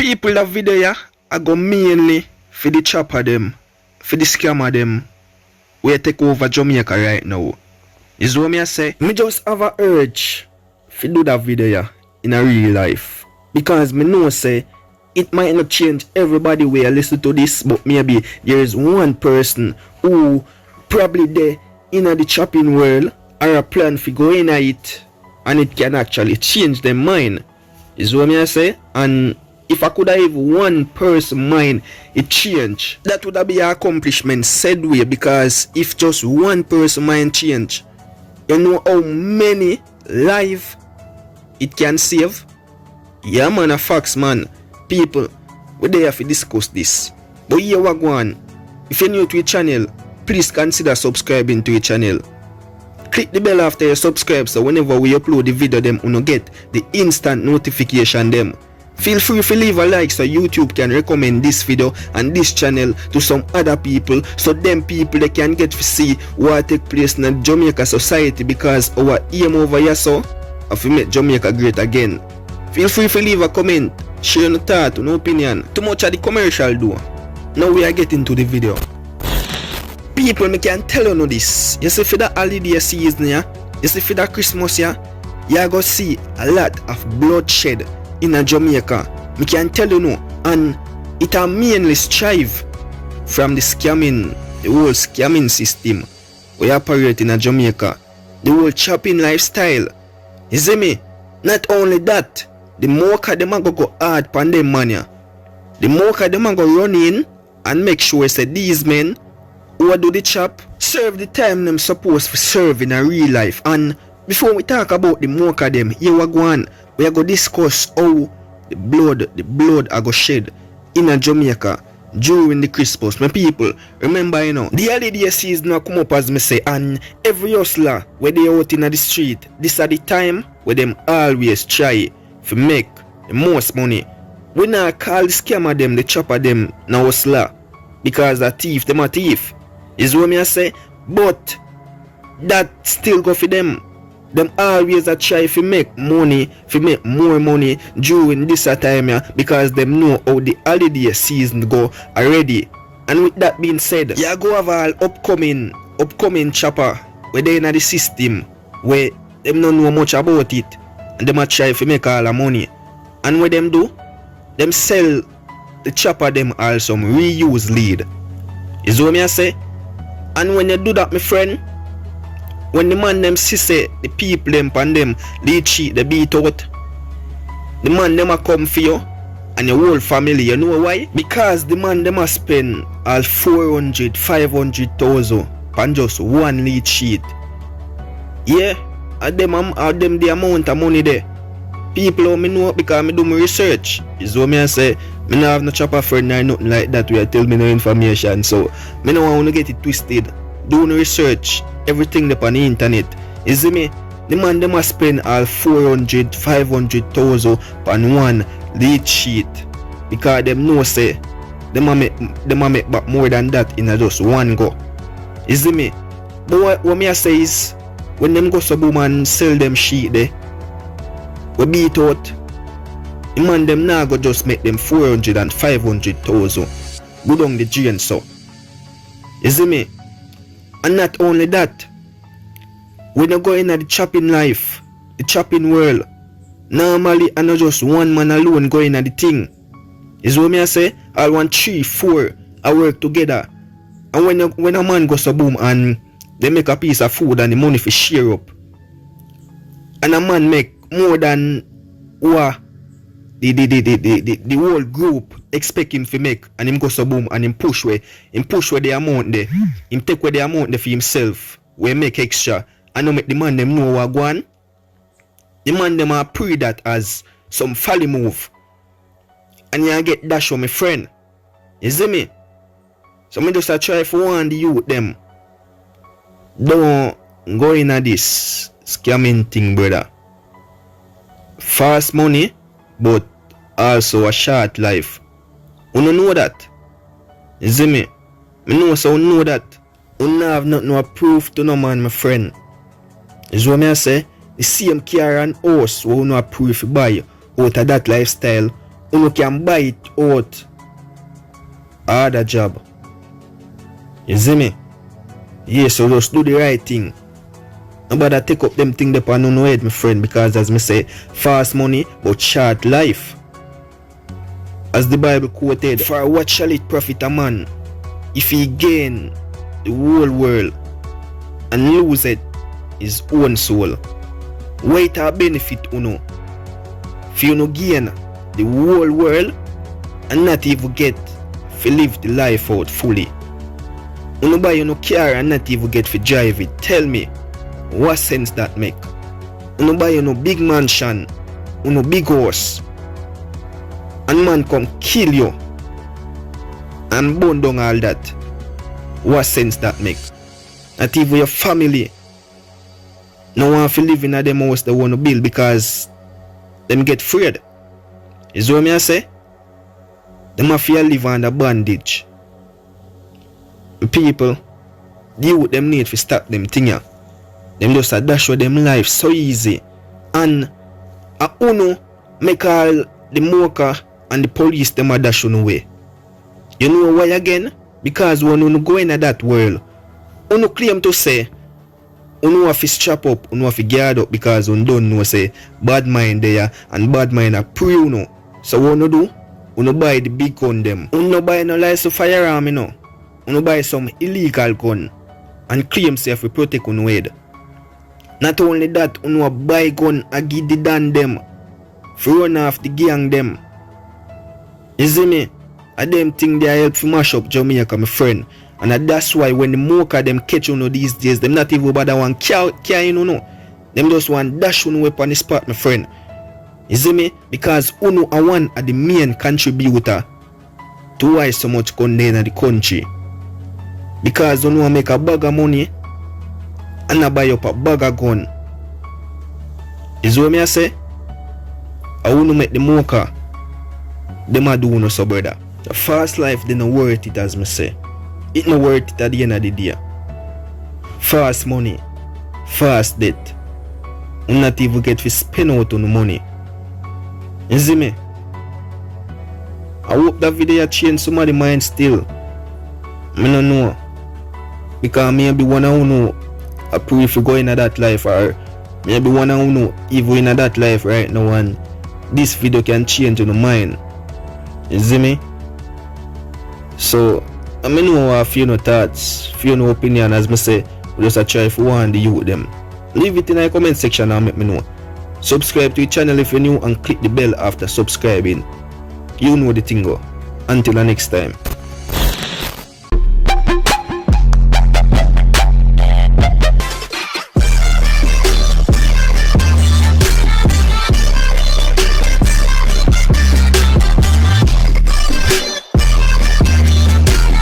people that video ya, I go mainly for the chopper them, for the scammer them, we take over Jamaica right now. Is what me I say. Me just have a urge to do that video ya in a real life. Because me know say it might not change everybody way I listen to this, but maybe there is one person who probably there in the shopping world or a plan for go in it and it can actually change their mind. Is what me I say. And if I could have one person mind it change, that would be an accomplishment said way, because if just one person mind change, you know how many life it can save. Yeah man, a facts man. People, we there to discuss this. But here we go on. If you're new to the channel, please consider subscribing to the channel. Click the bell after you subscribe so whenever we upload the video them you get the instant notification them. Feel free to leave a like so YouTube can recommend this video and this channel to some other people, so them people they can get to see what take place in the Jamaica society, because our aim over here so of to make Jamaica great again. Feel free to leave a comment, share your thought, no opinion. Too much of the commercial do. Now we are getting to the video. People, me can tell you this. You see for the holiday season yeah, you see for the Christmas yeah, you are going to see a lot of bloodshed in a Jamaica. Me can tell you no, and it are mainly strive from the scamming, the whole scamming system we operate in a Jamaica, the whole chopping lifestyle. You see me? Not only that, the more them a go hard pan them money. The more them a go run in and make sure say these men who do the chop serve the time them supposed to serve in a real life. And before we talk about the more them, here we go on. We are going to discuss how the blood are going to shed in a Jamaica during the Christmas. My people, remember you know, the holiday season will come up as me say, and every hustler where they out in the street, this are the time where them always try to make the most money. We not call the scammer them, the chopper them, now hustler, because the thief, them a thief. Is what me I say, but that still go for them. Them always a try to make money, to make more money during this time yeah, because them know how the holiday season go already. And with that being said, you go have all upcoming chopper where they in the system where them don't know much about it, and them a try to make all the money. And what them do, them sell the chopper them all some reuse lead. Is what me I say. And when you do that, my friend, when the man them see say the people them pan them they cheat, they beat out, the man them a come for you and your whole family. You know why? Because the man them a spend all 400,000-500,000 pan just one lead sheet. Yeah, and them the amount of money there. People me know because me do my research. Is what me I say. Me not have no chopper friend or nothing like that where tell me no information. So me no want to get it twisted. Do no research. Everything up on the internet. You see me? The man them must spend all 400,000-500,000 on one lead sheet, because them know say them a make back more than that in just one go. You see me? But what me I say is, when them go sub and sell them sheet there, we beat out, the man them now go just make them 400,000 and 500,000. Go down the drain so. You see me? And not only that, when you go in the chopping life, the chopping world, normally I not just one man alone going at the thing. Is what me I say? I want 3, 4 I work together. And when a man goes a boom and they make a piece of food and the money for share up, and a man make more than what the whole group expect him to make, and him go so boom and him push where the amount there, him take where the amount there for himself, where make extra, and now make the man them know what go on. The man them are pre that as some folly move, and you get dash from my friend. You see me? So me just a try for one the youth them. Don't go in at this scamming thing, brother. Fast money, but also a short life. You don't know that. You see me? Me know so you know that. You have nothing to prove to no man, my friend. Is what me I say? The same car and house we no prove to buy out of that lifestyle You can buy it out other job. You see me? Yes, so just do the right thing. Nobody take up them thing upon no head, my friend, because as me say, fast money but short life. As the Bible quoted, for what shall it profit a man if he gain the whole world and lose it his own soul? What a benefit uno if you no gain the whole world and not even get to live the life out fully? Uno buy you no car and not even get to drive it. Tell me, what sense that make? Uno buy you no big mansion, uno big house, and man come kill you and burn down all that. What sense that make? Not even your family no want to live in a them house they want to build because them get afraid. Is what me I say? Them have to live under bondage. People, the youth them need to stop them thing. Them just a dash with them life so easy. And a uno make all the mocha and the police them a dash on away. You know why again? Because when you go in that world, you claim to say you have to strap up, you have to guard up because you don't know say bad mind there and bad mind a pre you know. So what you do? You buy the big gun them. You buy no license firearm you know. You buy some illegal gun and claim self to protect your head. Not only that, you buy gun and give the dan them for run off the gang them. You see me? A them thing they help to mash up Jamaica, my friend. And that's why when the mocha them catch you these days, them not even bother one care you know. Them just want dash on weapon the spot, my friend. You see me? Because uno are one of the main contributor to why so much gun there in the country. Because uno make a bag of money and I buy up a bag of gun. Is what me I say? I wanna make the mocha. Them a do no so brother. The fast life they no worth it as me say. It no worth it at the end of the day. Fast money, fast debt. You not even get to spend out on the money. You see me? I hope that video change somebody's mind still. I don't know. Because maybe one of you know I pray if you go into that life, or maybe one of you know even in that life right now, and this video can change your mind. You see me? So I mean know a few no thoughts, few no opinion as me say, we just a try if one the youth them. Leave it in the comment section and make me know. Subscribe to the channel if you're new and click the bell after subscribing. You know the thing go. Until the next time.